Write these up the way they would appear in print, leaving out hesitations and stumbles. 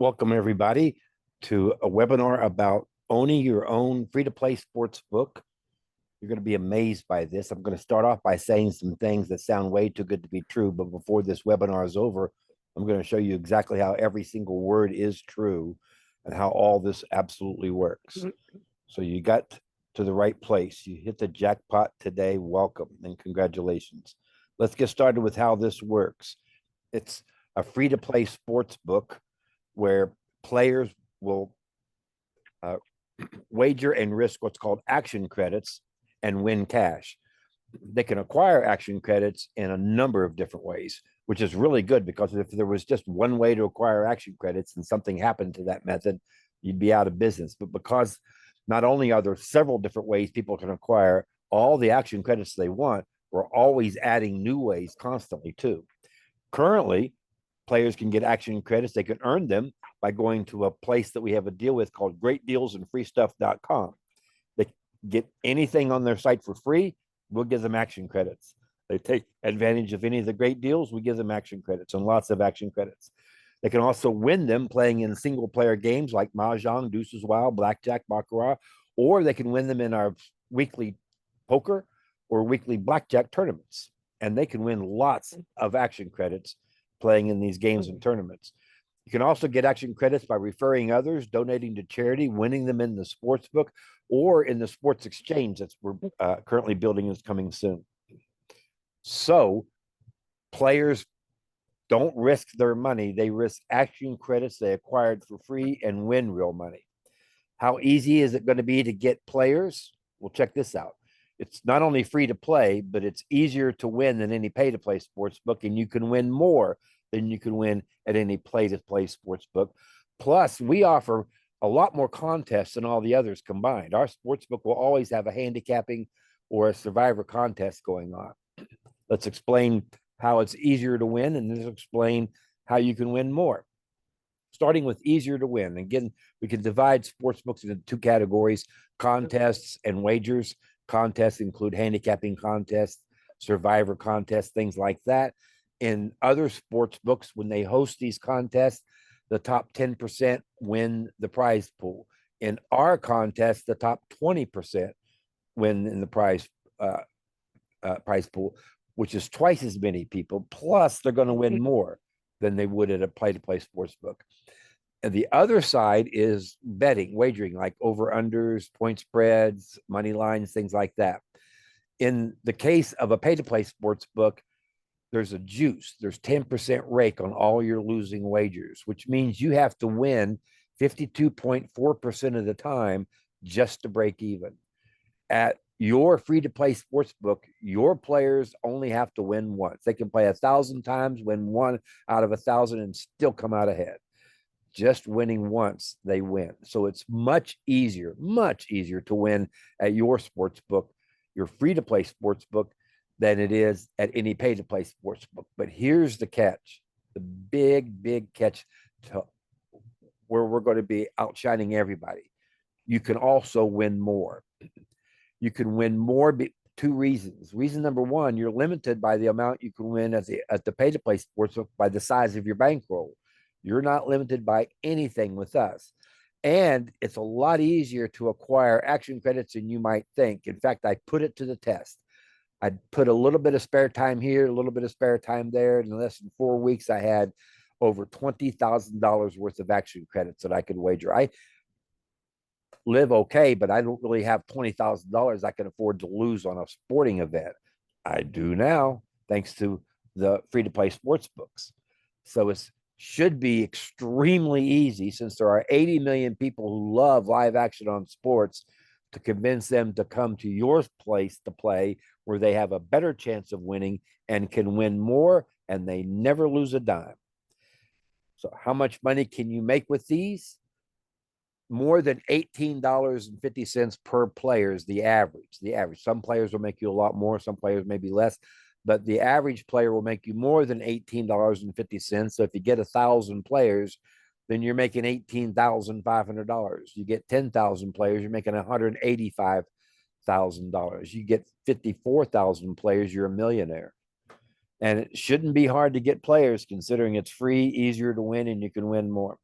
Welcome, everybody, to a webinar about owning your own free-to-play sports book. You're going to be amazed by this. I'm going to start off by saying some things that sound way too good to be true, but before this webinar is over, I'm going to show you exactly how every single word is true and how all this absolutely works. So you got to the right place. You hit the jackpot today. Welcome and congratulations. Let's get started with how this works. It's a free-to-play sports book where players will wager and risk what's called action credits and win cash. They can acquire action credits in a number of different ways, which is really good because if there was just one way to acquire action credits and something happened to that method, you'd be out of business. But because not only are there several different ways people can acquire all the action credits they want, we're always adding new ways constantly too. Currently, players can get action credits. They can earn them by going to a place that we have a deal with called greatdealsandfreestuff.com. They get anything on their site for free. We'll give them action credits. They take advantage of any of the great deals. We give them action credits and lots of action credits. They can also win them playing in single player games like Mahjong, Deuces Wild, Blackjack, Baccarat, or they can win them in our weekly poker or weekly blackjack tournaments. And they can win lots of action credits playing in these games and tournaments. You can also get action credits by referring others, donating to charity, winning them in the sports book, or in the sports exchange that we're currently building is coming soon. So players don't risk their money. They risk action credits they acquired for free and win real money. How easy is it going to be to get players? Well, check this out. It's not only free to play, but it's easier to win than any pay to play sports book, and you can win more than you can win at any play to play sports book. Plus, we offer a lot more contests than all the others combined. Our sports book will always have a handicapping or a survivor contest going on. Let's explain how it's easier to win, and let's explain how you can win more. Starting with easier to win. Again, we can divide sports books into two categories: contests and wagers. Contests include handicapping contests, survivor contests, things like that. In other sports books, when they host these contests, the top 10% win the prize pool. In our contest, the top 20% win in the prize pool, which is twice as many people. Plus, they're going to win more than they would at a play-to-play sports book. And the other side is betting, wagering, like over-unders, point spreads, money lines, things like that. In the case of a pay-to-play sports book, there's a juice. There's 10% rake on all your losing wagers, which means you have to win 52.4% of the time just to break even. At your free-to-play sports book, your players only have to win once. They can play 1,000 times, win one out of 1,000, and still come out ahead. Just winning once, they win. So it's much easier to win at your sports book, your free-to-play sports book, than it is at any pay-to-play sports book. But here's the catch, the big catch to where we're going to be outshining everybody. You can also win more. You can win more. Two reasons. Reason number one, you're limited by the amount you can win at the pay-to-play sportsbook by the size of your bankroll. You're not limited by anything with us. And it's a lot easier to acquire action credits than you might think. In fact, I put it to the test. I put a little bit of spare time here, a little bit of spare time there. In less than 4 weeks, I had over $20,000 worth of action credits that I could wager. I live okay, but I don't really have $20,000 I can afford to lose on a sporting event. I do now, thanks to the free-to-play sports books. So it should be extremely easy, since there are 80 million people who love live action on sports, to convince them to come to your place to play, where they have a better chance of winning and can win more, and they never lose a dime. So how much money can you make with these? More than $18.50 per player is the average. The average. Some players will make you a lot more, some players maybe less, but the average player will make you more than $18.50. So if you get 1,000 players, then you're making $18,500. You get 10,000 players, you're making $185,000. You get 54,000 players, you're a millionaire. And it shouldn't be hard to get players, considering it's free, easier to win, and you can win more.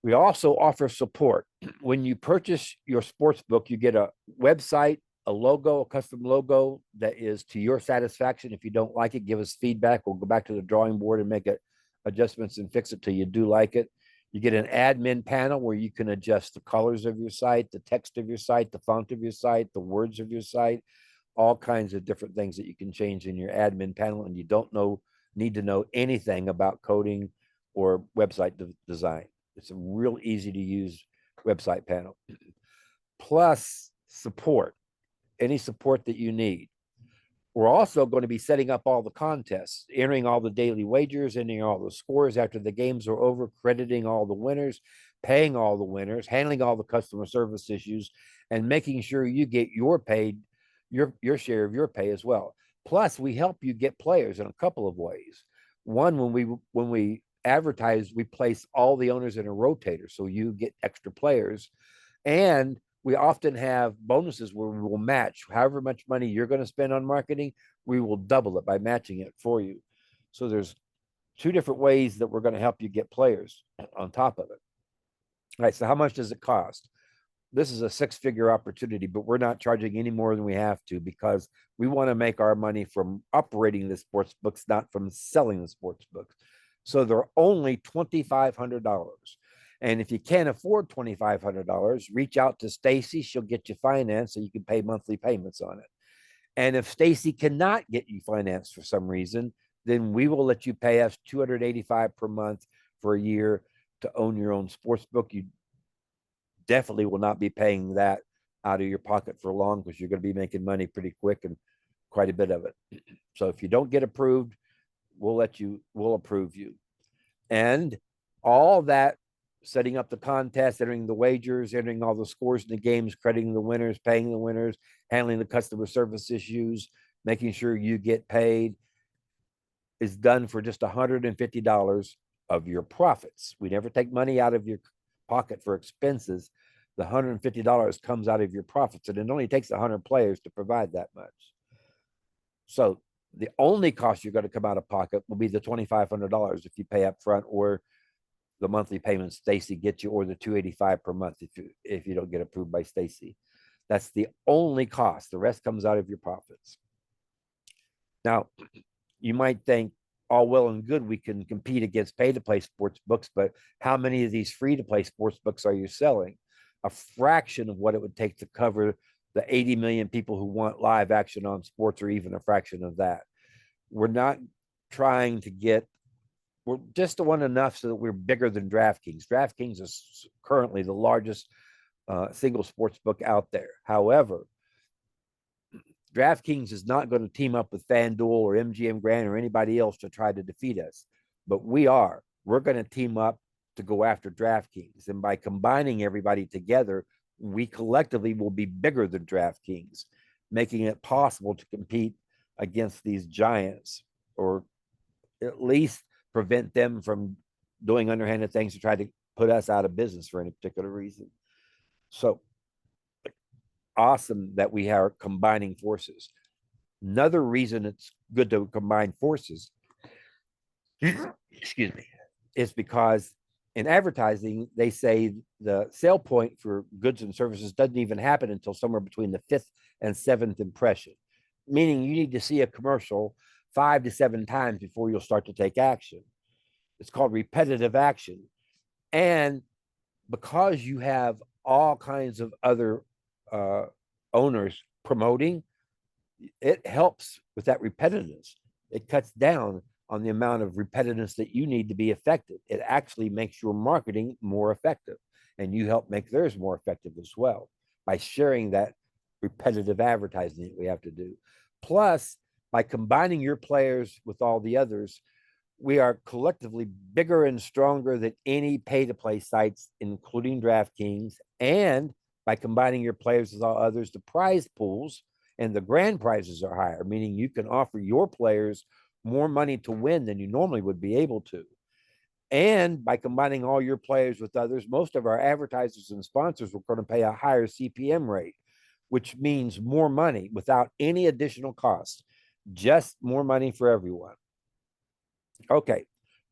We also offer support. When you purchase your sports book, you get a website, a logo, a custom logo that is to your satisfaction. If you don't like it, give us feedback. We'll go back to the drawing board and make it adjustments and fix it till you do like it. You get an admin panel where you can adjust the colors of your site, the text of your site, the font of your site, the words of your site, all kinds of different things that you can change in your admin panel, and you don't need to know anything about coding or website design. It's a real easy to use website panel. Plus support, any support that you need. We're also going to be setting up all the contests, entering all the daily wagers, entering all the scores after the games are over, crediting all the winners, paying all the winners, handling all the customer service issues, and making sure you get your paid, your share of your pay as well. Plus, we help you get players in a couple of ways. One, when we advertise, we place all the owners in a rotator, so you get extra players, and we often have bonuses where we will match however much money you're going to spend on marketing, we will double it by matching it for you. So there's two different ways that we're going to help you get players on top of it. All right, so how much does it cost? This is a six-figure opportunity, but we're not charging any more than we have to because we want to make our money from operating the sports books, not from selling the sports books. So they're only $2,500. And if you can't afford $2,500, reach out to Stacy. She'll get you financed so you can pay monthly payments on it. And if Stacy cannot get you financed for some reason, then we will let you pay us $285 per month for a year to own your own sports book. You definitely will not be paying that out of your pocket for long because you're going to be making money pretty quick and quite a bit of it. So if you don't get approved, we'll approve you. And all that, setting up the contest, entering the wagers, entering all the scores in the games, crediting the winners, paying the winners, handling the customer service issues, making sure you get paid, is done for just $150 of your profits. We never take money out of your pocket for expenses. The $150 comes out of your profits, and it only takes 100 players to provide that much. So the only cost you're going to come out of pocket will be the $2,500 if you pay up front, or the monthly payments Stacy gets you, or the $285 per month if you don't get approved by Stacy. That's the only cost. The rest comes out of your profits. Now, you might think, all well and good, we can compete against pay-to-play sports books, but how many of these free-to-play sports books are you selling? A fraction of what it would take to cover the 80 million people who want live action on sports, or even a fraction of that. We're not trying to get, we're just want enough so that we're bigger than DraftKings. DraftKings is currently the largest single sports book out there. However, DraftKings is not going to team up with FanDuel or MGM Grand or anybody else to try to defeat us, but we are. We're going to team up to go after DraftKings, and by combining everybody together, we collectively will be bigger than DraftKings, making it possible to compete against these giants, or at least prevent them from doing underhanded things to try to put us out of business for any particular reason. So awesome that we are combining forces. Another reason it's good to combine forces, excuse me, is because in advertising, they say the sale point for goods and services doesn't even happen until somewhere between the fifth and seventh impression, meaning you need to see a commercial 5 to 7 times before you'll start to take action. It's called repetitive action. And because you have all kinds of other owners promoting, it helps with that repetitiveness. It cuts down on the amount of repetitiveness that you need to be effective. It actually makes your marketing more effective, and you help make theirs more effective as well by sharing that repetitive advertising that we have to do. Plus, by combining your players with all the others, we are collectively bigger and stronger than any pay-to-play sites, including DraftKings. And by combining your players with all others, the prize pools and the grand prizes are higher, meaning you can offer your players more money to win than you normally would be able to. And by combining all your players with others, most of our advertisers and sponsors are going to pay a higher CPM rate, which means more money without any additional cost, just more money for everyone. Okay,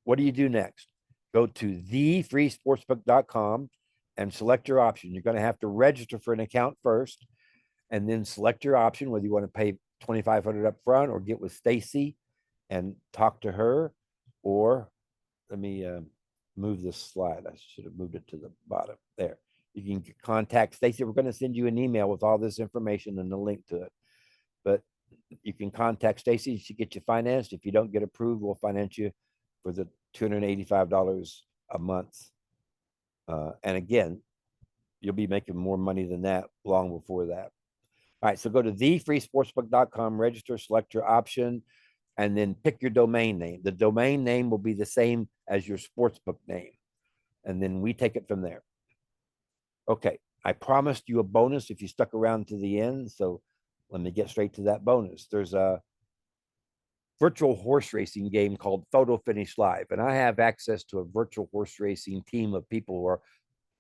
what do you do next? Go to thefreesportsbook.com and select your option. You're going to have to register for an account first, and then select your option whether you want to pay 2,500 up front or get with Stacy and talk to her, or let me move this slide. I should have moved it to the bottom there. You can contact Stacy. We're going to send you an email with all this information and the link to it. But you can contact Stacy. She get you financed. If you don't get approved, we'll finance you for the $285 a month. And again, you'll be making more money than that long before that. All right, so go to thefreesportsbook.com, register, select your option, and then pick your domain name. The domain name will be the same as your sportsbook name, and then we take it from there. Okay, I promised you a bonus if you stuck around to the end, so let me get straight to that bonus. There's a virtual horse racing game called Photo Finish Live, and I have access to a virtual horse racing team of people who are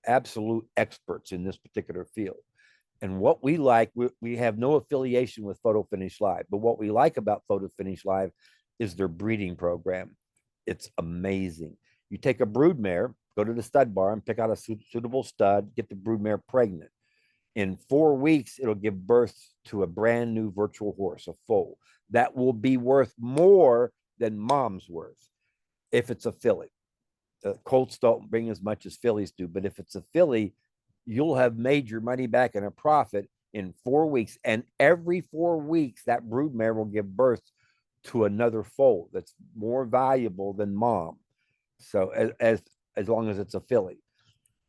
absolute experts in this particular field. And what we like, we have no affiliation with Photo Finish Live, but what we like about Photo Finish Live is their breeding program. It's amazing. You take a brood mare, go to the stud bar and pick out a suitable stud, get the brood mare pregnant. In 4 weeks, it'll give birth to a brand new virtual horse, a foal, that will be worth more than mom's worth if it's a filly. Colts don't bring as much as fillies do, but if it's a filly, you'll have made your money back in a profit in 4 weeks. And every 4 weeks, that broodmare will give birth to another foal that's more valuable than mom. So as long as it's a filly.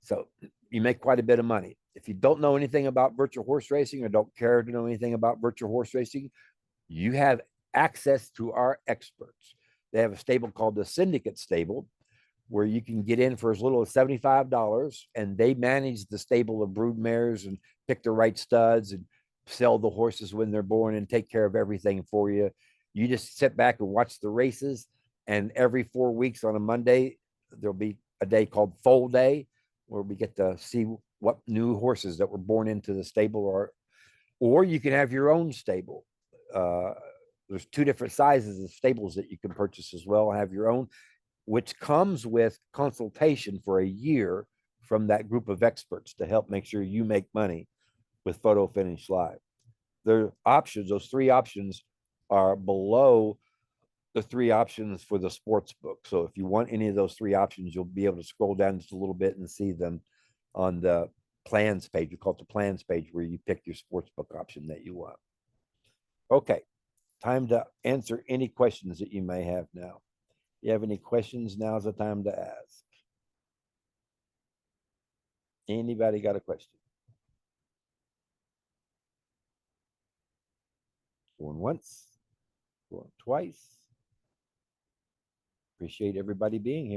So you make quite a bit of money. If you don't know anything about virtual horse racing or don't care to know anything about virtual horse racing, you have access to our experts. They have a stable called the Syndicate Stable, where you can get in for as little as $75, and they manage the stable of brood mares and pick the right studs and sell the horses when they're born and take care of everything for you. You just sit back and watch the races, and every 4 weeks on a Monday, there'll be a day called Foal Day, where we get to see what new horses that were born into the stable are, or you can have your own stable. There's 2 different sizes of stables that you can purchase as well, have your own, which comes with consultation for a year from that group of experts to help make sure you make money with Photo Finish Live. Their options, those 3 options, are below the 3 options for the sports book. So if you want any of those 3 options, you'll be able to scroll down just a little bit and see them on the plans page. We call it the plans page, where you pick your sports book option that you want. Okay, time to answer any questions that you may have now. You have any questions? Now's the time to ask. Anybody got a question? Going once, going twice. Appreciate everybody being here.